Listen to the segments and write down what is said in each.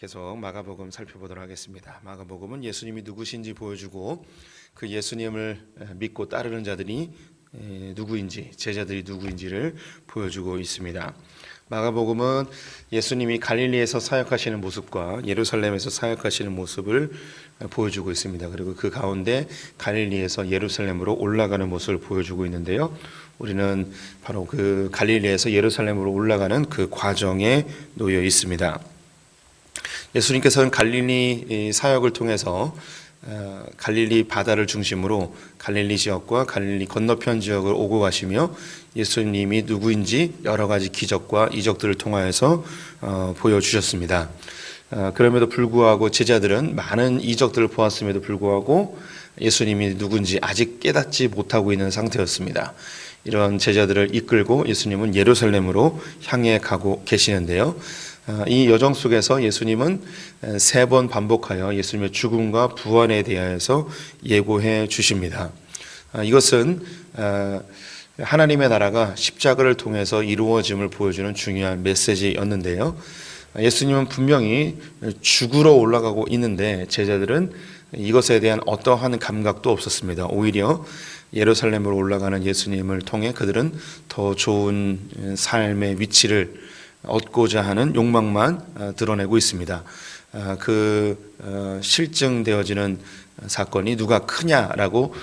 계속 마가복음 살펴보도록 하겠습니다. 마가복음은 예수님이 누구신지 보여주고 그 예수님을 믿고 따르는 자들이 누구인지, 제자들이 누구인지를 보여주고 있습니다. 마가복음은 예수님이 갈릴리에서 사역하시는 모습과 예루살렘에서 사역하시는 모습을 보여주고 있습니다. 그리고 그 가운데 갈릴리에서 예루살렘으로 올라가는 모습을 보여주고 있는데요. 우리는 바로 그 갈릴리에서 예루살렘으로 올라가는 그 과정에 놓여 있습니다. 예수님께서는 갈릴리 사역을 통해서 갈릴리 바다를 중심으로 갈릴리 지역과 갈릴리 건너편 지역을 오고 가시며 예수님이 누구인지 여러 가지 기적과 이적들을 통하여서 보여주셨습니다. 그럼에도 불구하고 제자들은 많은 이적들을 보았음에도 불구하고 예수님이 누군지 아직 깨닫지 못하고 있는 상태였습니다. 이런 제자들을 이끌고 예수님은 예루살렘으로 향해 가고 계시는데요. 이 여정 속에서 예수님은 3번 반복하여 예수님의 죽음과 부활에 대하여서 예고해 주십니다. 이것은 하나님의 나라가 십자가를 통해서 이루어짐을 보여주는 중요한 메시지였는데요. 예수님은 분명히 죽으러 올라가고 있는데 제자들은 이것에 대한 어떠한 감각도 없었습니다. 오히려 예루살렘으로 올라가는 예수님을 통해 그들은 더 좋은 삶의 위치를 얻고자 하는 욕망만 드러내고 있습니다. 실증되어지는 사건이 누가 크냐라고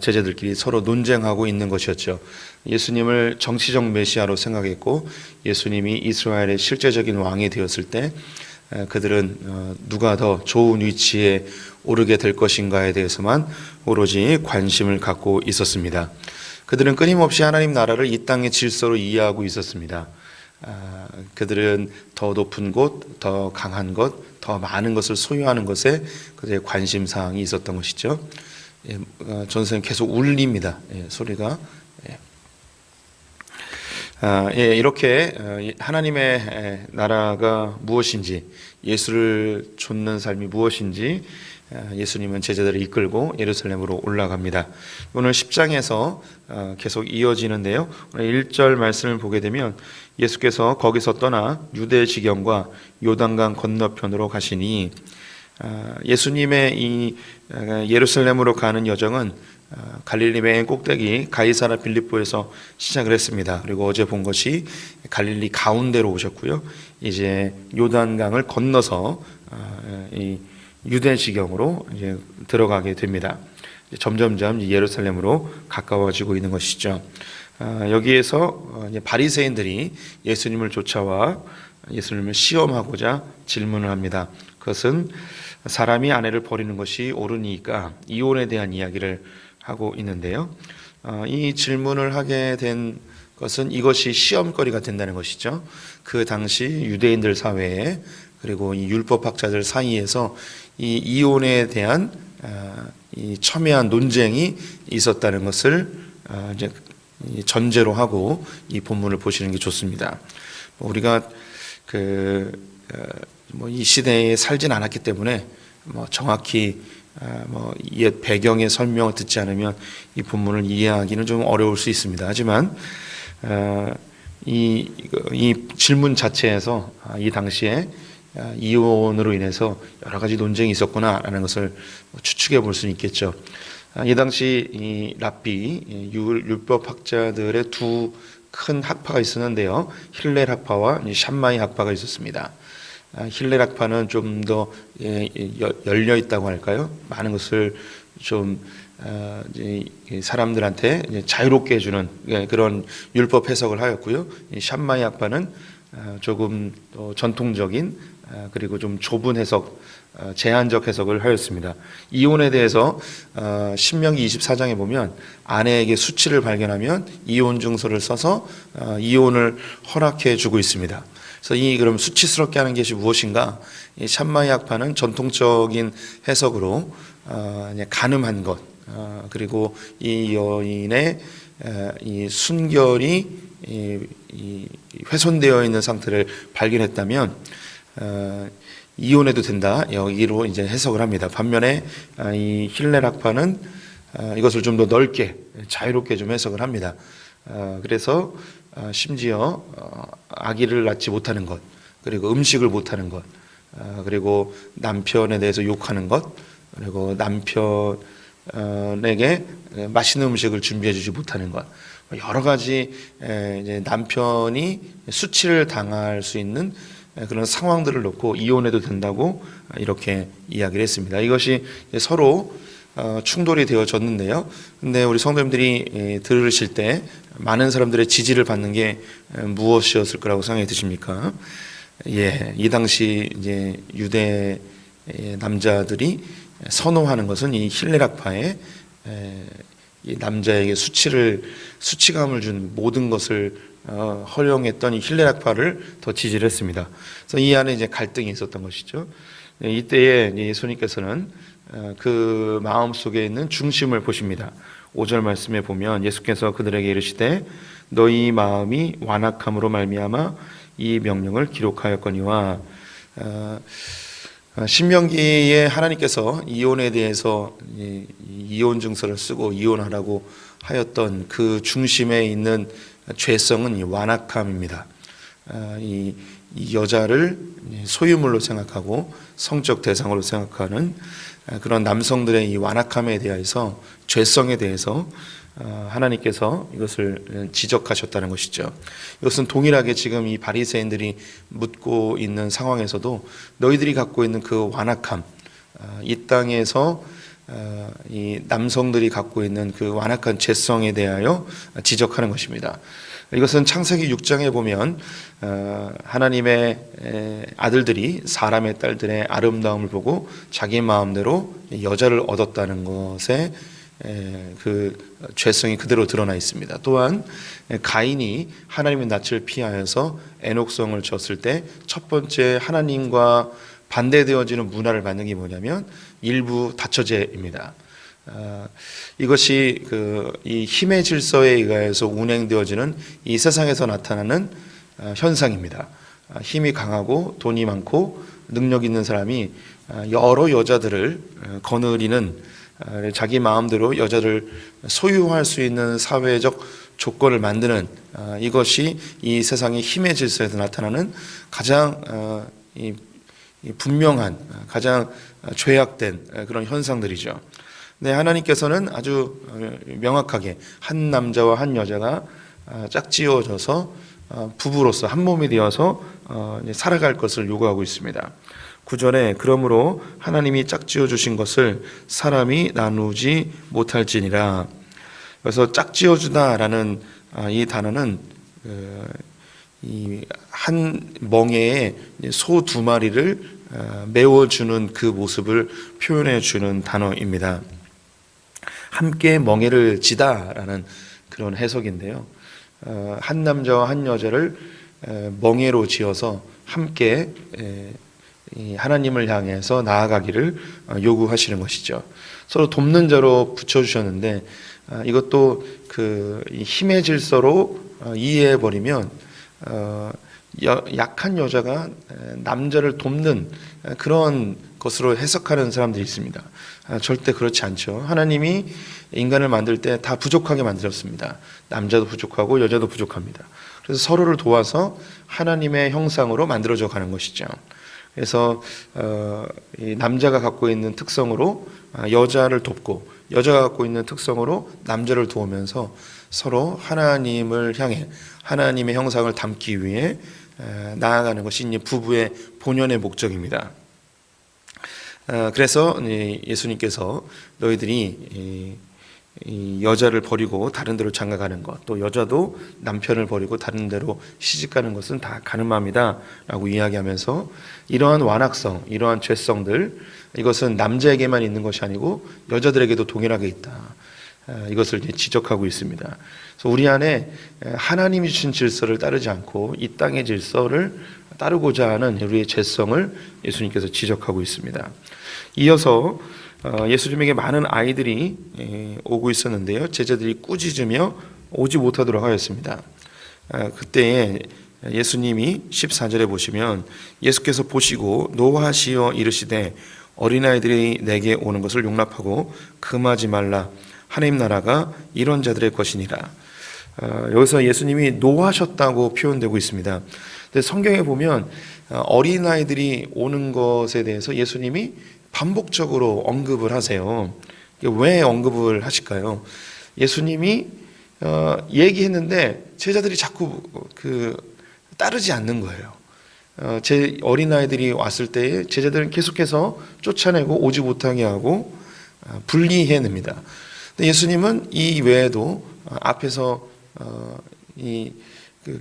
제자들끼리 서로 논쟁하고 있는 것이었죠. 예수님을 정치적 메시아로 생각했고 예수님이 이스라엘의 실제적인 왕이 되었을 때 그들은 누가 더 좋은 위치에 오르게 될 것인가에 대해서만 오로지 관심을 갖고 있었습니다. 그들은 끊임없이 하나님 나라를 이 땅의 질서로 이해하고 있었습니다. 그들은 더 높은 곳, 더 강한 것, 더 많은 것을 소유하는 것에 그들의 관심사항이 있었던 것이죠. 전선생님 계속 울립니다. 소리가. 이렇게 하나님의 나라가 무엇인지, 예수를 좇는 삶이 무엇인지 예수님은 제자들을 이끌고 예루살렘으로 올라갑니다. 오늘 10장에서 계속 이어지는데요. 오늘 1절 말씀을 보게 되면 예수께서 거기서 떠나 유대 지경과 요단강 건너편으로 가시니, 예수님의 이 예루살렘으로 가는 여정은 갈릴리 맨 꼭대기 가이사랴 빌립보에서 시작을 했습니다. 그리고 어제 본 것이 갈릴리 가운데로 오셨고요. 이제 요단강을 건너서 이 유대 지경으로 이제 들어가게 됩니다. 점점점 예루살렘으로 가까워지고 있는 것이죠. 여기에서 바리새인들이 예수님을 쫓아와 예수님을 시험하고자 질문을 합니다. 그것은 사람이 아내를 버리는 것이 옳으니까 이혼에 대한 이야기를 하고 있는데요. 이 질문을 하게 된 것은 이것이 시험거리가 된다는 것이죠. 그 당시 유대인들 사회에 그리고 이 율법학자들 사이에서 이 이혼에 대한 이 첨예한 논쟁이 있었다는 것을 이제 전제로 하고 이 본문을 보시는 게 좋습니다. 우리가 이 시대에 살진 않았기 때문에 정확히 옛 배경의 설명을 듣지 않으면 이 본문을 이해하기는 좀 어려울 수 있습니다. 하지만 이 질문 자체에서 이 당시에 이혼으로 인해서 여러 가지 논쟁이 있었구나라는 것을 추측해 볼 수 있겠죠. 이 당시 이 랍비 율법학자들의 두 큰 학파가 있었는데요. 힐렐 학파와 샴마이 학파가 있었습니다. 힐렐 학파는 좀 더 열려 있다고 할까요? 많은 것을 좀 사람들한테 자유롭게 해주는 그런 율법 해석을 하였고요. 샴마이 학파는 조금 더 전통적인 그리고 좀 좁은 해석, 제한적 해석을 하였습니다. 이혼에 대해서 신명기 24장에 보면 아내에게 수치를 발견하면 이혼 증서를 써서 이혼을 허락해 주고 있습니다. 그래서 그럼 수치스럽게 하는 것이 무엇인가? 이 샴마이 학파는 전통적인 해석으로 간음한 것, 그리고 이 여인의 이 순결이 훼손되어 있는 상태를 발견했다면 이혼해도 된다. 여기로 이제 해석을 합니다. 반면에 이 힐렐 학파는 이것을 좀 더 넓게 자유롭게 좀 해석을 합니다. 그래서 심지어 아기를 낳지 못하는 것, 그리고 음식을 못하는 것, 그리고 남편에 대해서 욕하는 것, 그리고 남편에게 맛있는 음식을 준비해주지 못하는 것, 여러 가지 이제 남편이 수치를 당할 수 있는 그런 상황들을 놓고 이혼해도 된다고 이렇게 이야기를 했습니다. 이것이 서로 충돌이 되어졌는데요. 근데 우리 성도님들이 들으실 때 많은 사람들의 지지를 받는 게 무엇이었을 거라고 생각이 드십니까? 이 당시 이제 유대 남자들이 선호하는 것은 이 힐레락파의 이 남자에게 수치감을 준 모든 것을 허용했던 이 힐레락파를 더 지지를 했습니다. 그래서 이 안에 이제 갈등이 있었던 것이죠. 이때에 예수님께서는 그 마음 속에 있는 중심을 보십니다. 5절 말씀에 보면 예수께서 그들에게 이르시되 너희 마음이 완악함으로 말미암아 이 명령을 기록하였거니와. 신명기에 하나님께서 이혼에 대해서 이혼 증서를 쓰고 이혼하라고 하였던 그 중심에 있는 죄성은 이 완악함입니다. 이 여자를 소유물로 생각하고 성적 대상으로 생각하는 그런 남성들의 이 완악함에 대해서, 죄성에 대해서 하나님께서 이것을 지적하셨다는 것이죠. 이것은 동일하게 지금 이 바리새인들이 묻고 있는 상황에서도 너희들이 갖고 있는 그 완악함, 이 땅에서 이 남성들이 갖고 있는 그 완악한 죄성에 대하여 지적하는 것입니다. 이것은 창세기 6장에 보면 하나님의 아들들이 사람의 딸들의 아름다움을 보고 자기 마음대로 여자를 얻었다는 것에 그 죄성이 그대로 드러나 있습니다. 또한 가인이 하나님의 낯을 피하여서 애녹성을 졌을 때 첫 번째 하나님과 반대되어지는 문화를 만든 게 뭐냐면 일부 다처제입니다. 이것이 이 힘의 질서에 의해서 운행되어지는 이 세상에서 나타나는 현상입니다. 힘이 강하고 돈이 많고 능력 있는 사람이 여러 여자들을 거느리는, 자기 마음대로 여자를 소유할 수 있는 사회적 조건을 만드는, 이것이 이 세상의 힘의 질서에서 나타나는 가장 분명한, 가장 죄악된 그런 현상들이죠. 네, 하나님께서는 아주 명확하게 한 남자와 한 여자가 짝지어져서 부부로서 한 몸이 되어서 살아갈 것을 요구하고 있습니다. 9절에 그러므로 하나님이 짝지어 주신 것을 사람이 나누지 못할지니라. 그래서 짝지어 주다라는 이 단어는 이 한 멍에에 소 2마리를 메워주는 그 모습을 표현해 주는 단어입니다. 함께 멍에를 지다라는 그런 해석인데요. 한 남자와 한 여자를 멍에로 지어서 함께 하나님을 향해서 나아가기를 요구하시는 것이죠. 서로 돕는 자로 붙여주셨는데 이것도 그 힘의 질서로 이해해 버리면 약한 여자가 남자를 돕는 그런 것으로 해석하는 사람들이 있습니다. 절대 그렇지 않죠. 하나님이 인간을 만들 때 다 부족하게 만들었습니다. 남자도 부족하고 여자도 부족합니다. 그래서 서로를 도와서 하나님의 형상으로 만들어져 가는 것이죠. 그래서 이 남자가 갖고 있는 특성으로 여자를 돕고, 여자가 갖고 있는 특성으로 남자를 도우면서 서로 하나님을 향해 하나님의 형상을 담기 위해 나아가는 것이 부부의 본연의 목적입니다. 그래서 예수님께서 너희들이 이 여자를 버리고 다른 데로 장가가는 것, 또 여자도 남편을 버리고 다른 데로 시집가는 것은 다 가늠함이다 라고 이야기하면서 이러한 완악성, 이러한 죄성들, 이것은 남자에게만 있는 것이 아니고 여자들에게도 동일하게 있다, 이것을 지적하고 있습니다. 그래서 우리 안에 하나님이 주신 질서를 따르지 않고 이 땅의 질서를 따르고자 하는 우리의 죄성을 예수님께서 지적하고 있습니다. 이어서 예수님에게 많은 아이들이 오고 있었는데요. 제자들이 꾸짖으며 오지 못하도록 하였습니다. 그때에 예수님이 14절에 보시면 예수께서 보시고 노하시어 이르시되 어린아이들이 내게 오는 것을 용납하고 금하지 말라. 하나님 나라가 이런 자들의 것이니라. 여기서 예수님이 노하셨다고 표현되고 있습니다. 근데 성경에 보면 어린아이들이 오는 것에 대해서 예수님이 반복적으로 언급을 하세요. 왜 언급을 하실까요? 예수님이 얘기했는데 제자들이 자꾸 따르지 않는 거예요. 제 어린아이들이 왔을 때 제자들은 계속해서 쫓아내고 오지 못하게 하고 분리해냅니다. 근데 예수님은 이 외에도 앞에서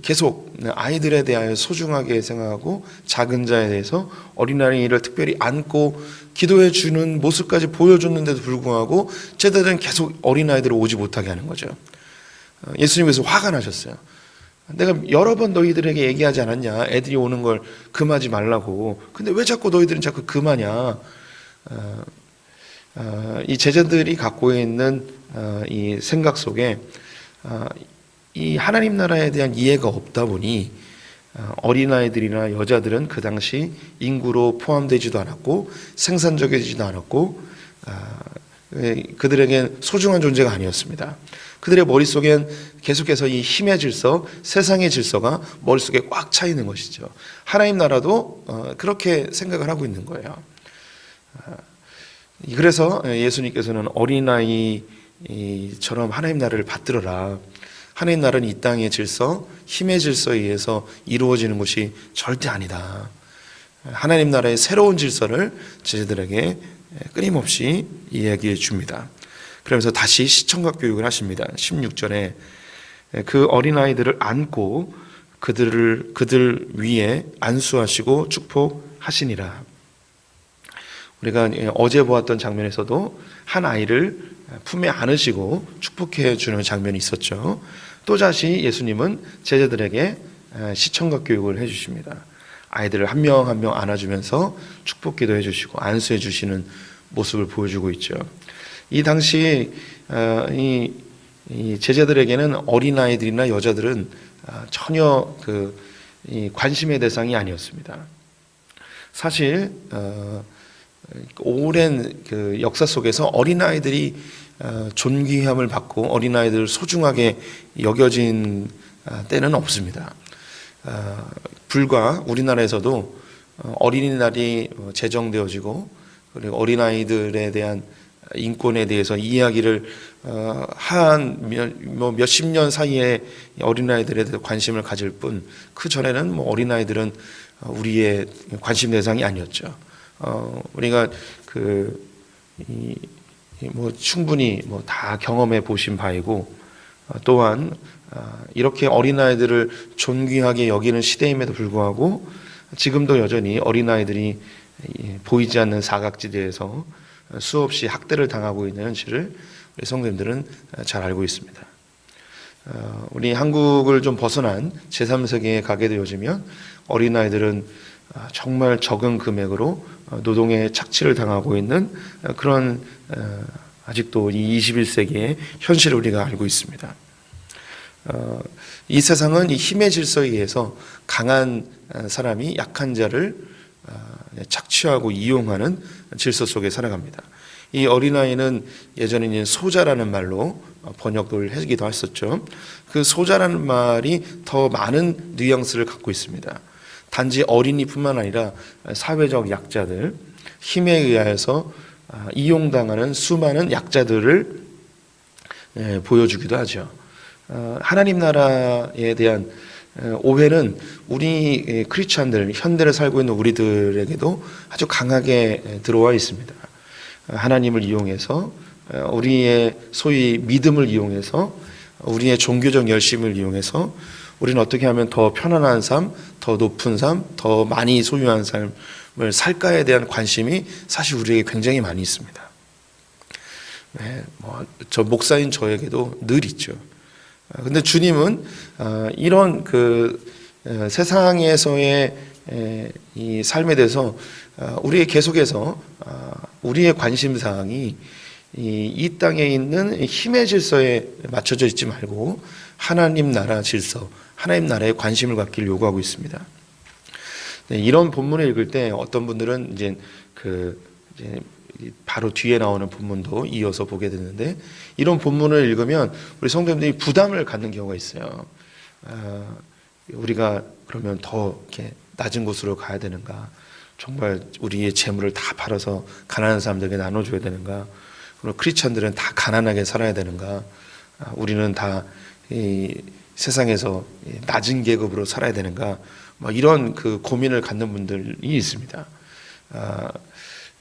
계속 아이들에 대하여 소중하게 생각하고 작은 자에 대해서 어린아이를 특별히 안고 기도해 주는 모습까지 보여줬는데도 불구하고 제자들은 계속 어린아이들을 오지 못하게 하는 거죠. 예수님께서 화가 나셨어요. 내가 여러 번 너희들에게 얘기하지 않았냐? 애들이 오는 걸 금하지 말라고. 근데 왜 자꾸 너희들은 자꾸 금하냐? 이 제자들이 갖고 있는 이 생각 속에 이 하나님 나라에 대한 이해가 없다 보니 어린아이들이나 여자들은 그 당시 인구로 포함되지도 않았고 생산적이지도 않았고 그들에겐 소중한 존재가 아니었습니다. 그들의 머릿속엔 계속해서 이 힘의 질서, 세상의 질서가 머릿속에 꽉 차 있는 것이죠. 하나님 나라도 그렇게 생각을 하고 있는 거예요. 그래서 예수님께서는 어린아이처럼 하나님 나라를 받들어라. 하나님 나라는 이 땅의 질서, 힘의 질서에 의해서 이루어지는 것이 절대 아니다. 하나님 나라의 새로운 질서를 제자들에게 끊임없이 이야기해 줍니다. 그러면서 다시 시청각 교육을 하십니다. 16절에 그 어린아이들을 안고 그들 위에 안수하시고 축복하시니라. 우리가 어제 보았던 장면에서도 한 아이를 품에 안으시고 축복해 주는 장면이 있었죠. 또다시 예수님은 제자들에게 시청각 교육을 해주십니다. 아이들을 한 명 한 명 안아주면서 축복기도 해주시고 안수해 주시는 모습을 보여주고 있죠. 이 당시 이 제자들에게는 어린아이들이나 여자들은 전혀 관심의 대상이 아니었습니다. 사실 오랜 역사 속에서 어린아이들이 존귀함을 받고 어린아이들을 소중하게 여겨진 때는 없습니다. 불과 우리나라에서도 어린이날이 제정되어지고 그리고 어린아이들에 대한 인권에 대해서 이야기를 한 몇십 년 사이에 어린아이들에 대해서 관심을 가질 뿐 그 전에는 어린아이들은 우리의 관심 대상이 아니었죠. 우리가 충분히 다 경험해 보신 바이고 또한 이렇게 어린아이들을 존귀하게 여기는 시대임에도 불구하고 지금도 여전히 어린아이들이 보이지 않는 사각지대에서 수없이 학대를 당하고 있는 현실을 우리 성도님들은 잘 알고 있습니다. 우리 한국을 좀 벗어난 제3세계에 가게 되어지면 어린아이들은 정말 적은 금액으로 노동의 착취를 당하고 있는 그런 아직도 이 21세기의 현실을 우리가 알고 있습니다. 이 세상은 이 힘의 질서에 의해서 강한 사람이 약한 자를 착취하고 이용하는 질서 속에 살아갑니다. 이 어린아이는 예전에는 소자라는 말로 번역을 하기도 했었죠. 그 소자라는 말이 더 많은 뉘앙스를 갖고 있습니다. 단지 어린이뿐만 아니라 사회적 약자들, 힘에 의해서 이용당하는 수많은 약자들을 보여주기도 하죠. 하나님 나라에 대한 오해는 우리 크리스찬들, 현대를 살고 있는 우리들에게도 아주 강하게 들어와 있습니다. 하나님을 이용해서 우리의 소위 믿음을 이용해서 우리의 종교적 열심을 이용해서 우리는 어떻게 하면 더 편안한 삶, 더 높은 삶, 더 많이 소유한 삶을 살까에 대한 관심이 사실 우리에게 굉장히 많이 있습니다. 저 목사인 저에게도 늘 있죠. 근데 주님은 이런 세상에서의 이 삶에 대해서 우리의 계속해서 우리의 관심 사항이 이 땅에 있는 힘의 질서에 맞춰져 있지 말고 하나님 나라 질서, 하나님 나라에 관심을 갖기를 요구하고 있습니다. 이런 본문을 읽을 때 어떤 분들은 이제 바로 뒤에 나오는 본문도 이어서 보게 되는데 이런 본문을 읽으면 우리 성도님들이 부담을 갖는 경우가 있어요. 우리가 그러면 더 이렇게 낮은 곳으로 가야 되는가? 정말 우리의 재물을 다 팔아서 가난한 사람들에게 나눠줘야 되는가? 그리고 크리스천들은 다 가난하게 살아야 되는가? 우리는 다 이 세상에서 낮은 계급으로 살아야 되는가? 이런 그 고민을 갖는 분들이 있습니다.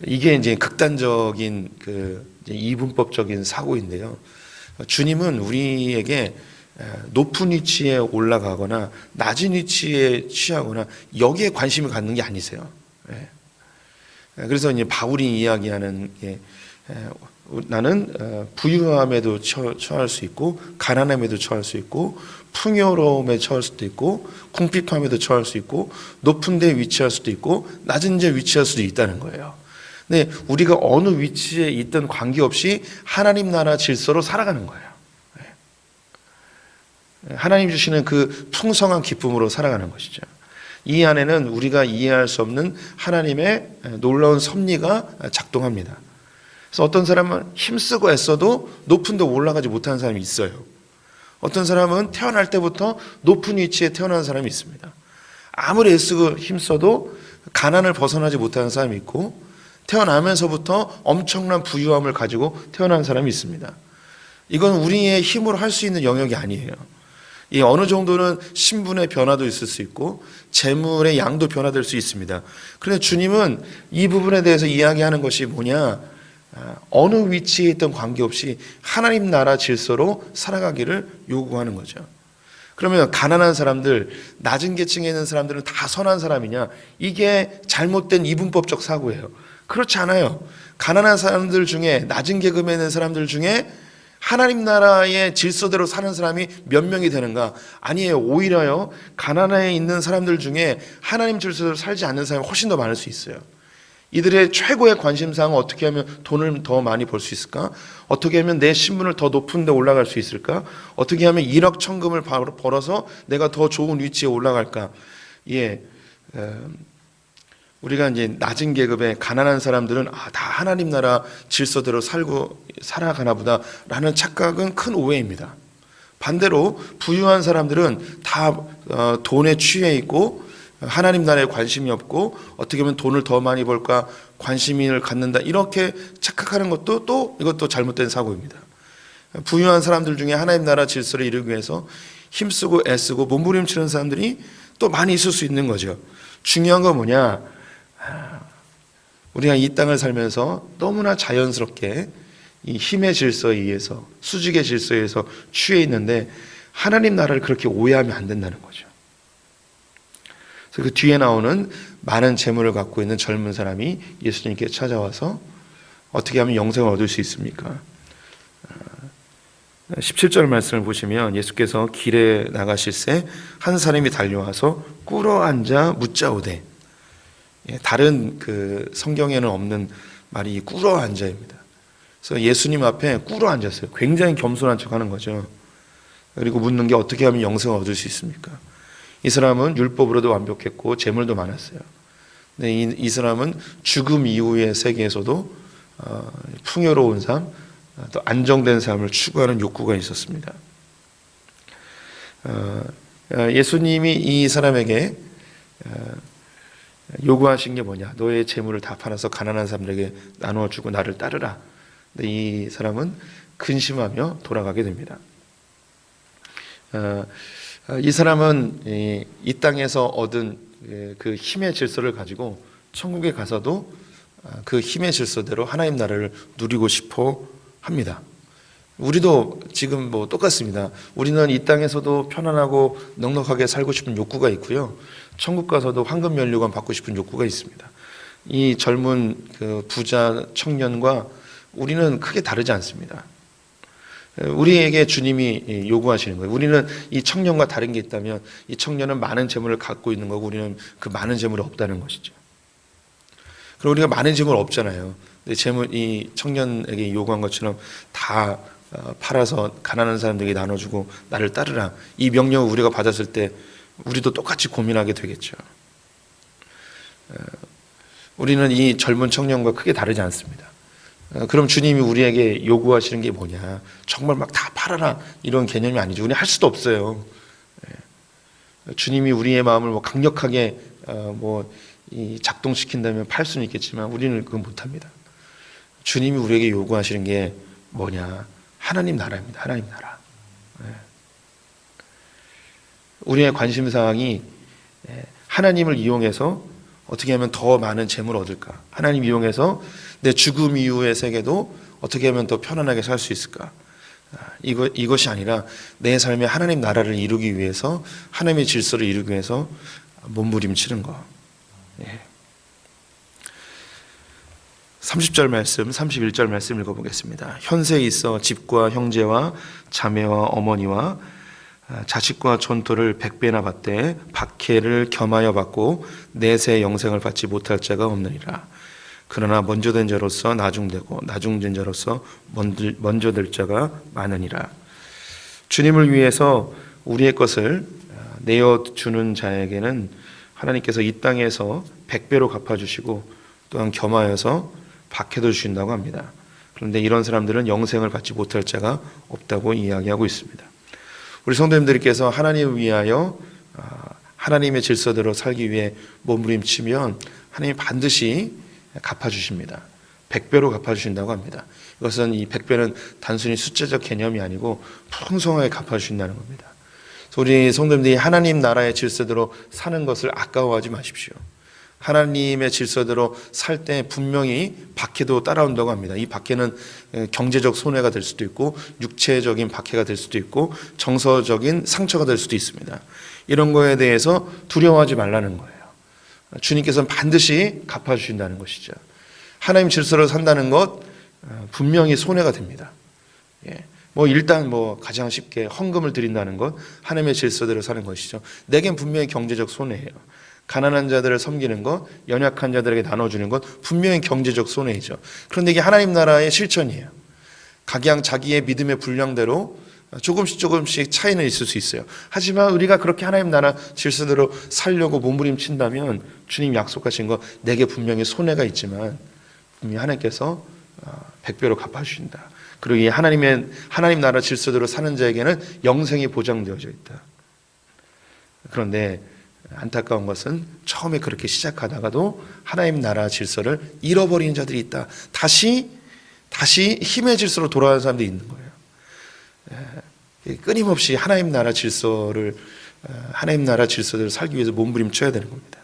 이게 이제 극단적인 그 이분법적인 사고인데요. 주님은 우리에게 높은 위치에 올라가거나 낮은 위치에 취하거나 여기에 관심을 갖는 게 아니세요. 그래서 이제 바울이 이야기하는 게 나는 부유함에도 처할 수 있고 가난함에도 처할 수 있고 풍요로움에 처할 수도 있고 궁핍함에도 처할 수 있고 높은 데 위치할 수도 있고 낮은 데 위치할 수도 있다는 거예요. 근데 우리가 어느 위치에 있든 관계없이 하나님 나라 질서로 살아가는 거예요. 하나님 주시는 그 풍성한 기쁨으로 살아가는 것이죠. 이 안에는 우리가 이해할 수 없는 하나님의 놀라운 섭리가 작동합니다. 그래서 어떤 사람은 힘쓰고 애써도 높은 데 올라가지 못하는 사람이 있어요. 어떤 사람은 태어날 때부터 높은 위치에 태어난 사람이 있습니다. 아무리 애쓰고 힘써도 가난을 벗어나지 못하는 사람이 있고 태어나면서부터 엄청난 부유함을 가지고 태어난 사람이 있습니다. 이건 우리의 힘으로 할 수 있는 영역이 아니에요. 이 어느 정도는 신분의 변화도 있을 수 있고 재물의 양도 변화될 수 있습니다. 그런데 주님은 이 부분에 대해서 이야기하는 것이 뭐냐? 어느 위치에 있던 관계없이 하나님 나라 질서로 살아가기를 요구하는 거죠. 그러면 가난한 사람들, 낮은 계층에 있는 사람들은 다 선한 사람이냐? 이게 잘못된 이분법적 사고예요. 그렇지 않아요. 가난한 사람들 중에, 낮은 계급에 있는 사람들 중에 하나님 나라의 질서대로 사는 사람이 몇 명이 되는가? 아니에요. 오히려요, 가난에 있는 사람들 중에 하나님 질서대로 살지 않는 사람이 훨씬 더 많을 수 있어요. 이들의 최고의 관심사항은 어떻게 하면 돈을 더 많이 벌 수 있을까? 어떻게 하면 내 신분을 더 높은 데 올라갈 수 있을까? 어떻게 하면 일확천금을 벌어서 내가 더 좋은 위치에 올라갈까? 우리가 이제 낮은 계급의 가난한 사람들은 다 하나님 나라 질서대로 살아가나 보다라는 착각은 큰 오해입니다. 반대로 부유한 사람들은 다 돈에 취해 있고 하나님 나라에 관심이 없고 어떻게 하면 돈을 더 많이 벌까 관심을 갖는다, 이렇게 착각하는 것도 또 이것도 잘못된 사고입니다. 부유한 사람들 중에 하나님 나라 질서를 이루기 위해서 힘쓰고 애쓰고 몸부림치는 사람들이 또 많이 있을 수 있는 거죠. 중요한 건 뭐냐? 우리가 이 땅을 살면서 너무나 자연스럽게 이 힘의 질서에 의해서, 수직의 질서에 의해서 취해 있는데 하나님 나라를 그렇게 오해하면 안 된다는 거죠. 그래서 그 뒤에 나오는 많은 재물을 갖고 있는 젊은 사람이 예수님께 찾아와서 어떻게 하면 영생을 얻을 수 있습니까? 17절 말씀을 보시면 예수께서 길에 나가실새 한 사람이 달려와서 꿇어앉아 묻자오되, 다른 그 성경에는 없는 말이 꿇어앉아입니다. 그래서 예수님 앞에 꿇어앉았어요. 굉장히 겸손한 척하는 거죠. 그리고 묻는 게 어떻게 하면 영생을 얻을 수 있습니까? 이 사람은 율법으로도 완벽했고 재물도 많았어요. 근데 이 사람은 죽음 이후의 세계에서도 풍요로운 삶, 또 안정된 삶을 추구하는 욕구가 있었습니다. 예수님이 이 사람에게 요구하신 게 뭐냐? 너의 재물을 다 팔아서 가난한 사람들에게 나누어 주고 나를 따르라. 근데 이 사람은 근심하며 돌아가게 됩니다. 이 사람은 이 땅에서 얻은 그 힘의 질서를 가지고 천국에 가서도 그 힘의 질서대로 하나님 나라를 누리고 싶어 합니다. 우리도 지금 뭐 똑같습니다. 우리는 이 땅에서도 편안하고 넉넉하게 살고 싶은 욕구가 있고요. 천국 가서도 황금 면류관 받고 싶은 욕구가 있습니다. 이 젊은 그 부자 청년과 우리는 크게 다르지 않습니다. 우리에게 주님이 요구하시는 거예요. 우리는 이 청년과 다른 게 있다면 이 청년은 많은 재물을 갖고 있는 거고 우리는 그 많은 재물이 없다는 것이죠. 그리고 우리가 많은 재물 없잖아요. 근데 이 청년에게 요구한 것처럼 다 팔아서 가난한 사람들에게 나눠주고 나를 따르라, 이 명령을 우리가 받았을 때 우리도 똑같이 고민하게 되겠죠. 우리는 이 젊은 청년과 크게 다르지 않습니다. 그럼 주님이 우리에게 요구하시는 게 뭐냐? 정말 막 다 팔아라 이런 개념이 아니죠. 우리 할 수도 없어요. 주님이 우리의 마음을 뭐 강력하게 작동시킨다면 팔 수는 있겠지만 우리는 그건 못합니다. 주님이 우리에게 요구하시는 게 뭐냐? 하나님 나라입니다. 하나님 나라. 우리의 관심사항이 하나님을 이용해서 어떻게 하면 더 많은 재물을 얻을까? 하나님 이용해서 내 죽음 이후의 세계도 어떻게 하면 더 편안하게 살 수 있을까? 이것이 아니라 내 삶에 하나님 나라를 이루기 위해서, 하나님의 질서를 이루기 위해서 몸부림치는 거. 30절 말씀, 31절 말씀 읽어보겠습니다. 현세에 있어 집과 형제와 자매와 어머니와 자식과 전토를 100배나 받되 박해를 겸하여 받고 내세 영생을 받지 못할 자가 없느니라. 그러나 먼저 된 자로서 나중되고 나중된 자로서 먼저 될 자가 많으니라. 주님을 위해서 우리의 것을 내어주는 자에게는 하나님께서 이 땅에서 100배로 갚아주시고 또한 겸하여서 박해도 주신다고 합니다. 그런데 이런 사람들은 영생을 받지 못할 자가 없다고 이야기하고 있습니다. 우리 성도님들께서 하나님을 위하여 하나님의 질서대로 살기 위해 몸부림치면 하나님이 반드시 갚아주십니다. 100배로 갚아주신다고 합니다. 이것은 이 100배는 단순히 숫자적 개념이 아니고 풍성하게 갚아주신다는 겁니다. 그래서 우리 성도님들이 하나님 나라의 질서대로 사는 것을 아까워하지 마십시오. 하나님의 질서대로 살 때 분명히 박해도 따라온다고 합니다. 이 박해는 경제적 손해가 될 수도 있고 육체적인 박해가 될 수도 있고 정서적인 상처가 될 수도 있습니다. 이런 거에 대해서 두려워하지 말라는 거예요. 주님께서는 반드시 갚아주신다는 것이죠. 하나님 질서로 산다는 것 분명히 손해가 됩니다. 일단 가장 쉽게 헌금을 드린다는 것 하나님의 질서대로 사는 것이죠. 내겐 분명히 경제적 손해예요. 가난한 자들을 섬기는 것, 연약한 자들에게 나눠주는 것 분명히 경제적 손해이죠. 그런데 이게 하나님 나라의 실천이에요. 각양 자기의 믿음의 분량대로 조금씩 차이는 있을 수 있어요. 하지만 우리가 그렇게 하나님 나라 질서대로 살려고 몸부림친다면 주님 약속하신 거 내게 분명히 손해가 있지만 분명히 하나님께서 100배로 갚아주신다. 그리고 이 하나님 나라 질서대로 사는 자에게는 영생이 보장되어져 있다. 그런데 안타까운 것은 처음에 그렇게 시작하다가도 하나님 나라 질서를 잃어버리는 자들이 있다. 다시 힘의 질서로 돌아가는 사람들이 있는 거예요. 끊임없이 하나님 나라 질서대로 살기 위해서 몸부림쳐야 되는 겁니다.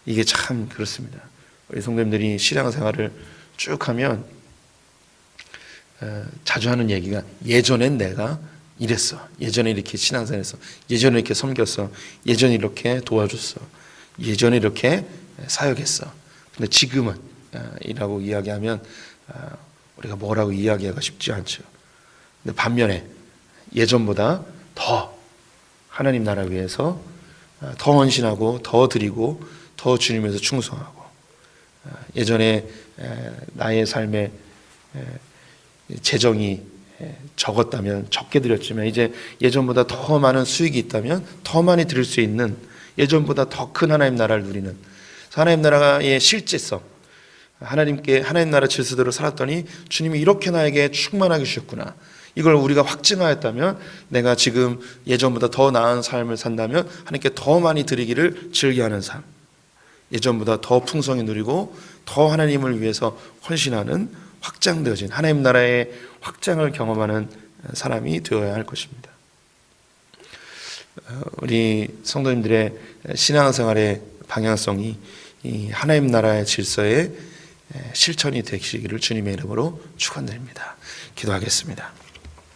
이게 참 그렇습니다. 우리 성도님들이 신앙생활을 쭉 하면 자주 하는 얘기가 예전엔 내가 이랬어. 예전에 이렇게 신앙생활했어. 예전에 이렇게 섬겼어. 예전에 이렇게 도와줬어. 예전에 이렇게 사역했어. 근데 지금은 이라고 이야기하면 우리가 뭐라고 이야기하기가 쉽지 않죠. 근데 반면에 예전보다 더 하나님 나라 위해서 더 헌신하고 더 드리고 더 주님에서 충성하고 예전에 나의 삶에 재정이 적었다면 적게 드렸지만 이제 예전보다 더 많은 수익이 있다면 더 많이 드릴 수 있는 예전보다 더 큰 하나님 나라를 누리는 하나님 나라의 실제성 하나님 나라 질서대로 살았더니 주님이 이렇게 나에게 충만하게 주셨구나. 이걸 우리가 확증하였다면 내가 지금 예전보다 더 나은 삶을 산다면 하나님께 더 많이 드리기를 즐겨하는 삶 예전보다 더 풍성히 누리고 더 하나님을 위해서 헌신하는 확장되어진 하나님 나라의 확장을 경험하는 사람이 되어야 할 것입니다. 우리 성도님들의 신앙생활의 방향성이 이 하나님 나라의 질서의 실천이 되시기를 주님의 이름으로 축원드립니다. 기도하겠습니다.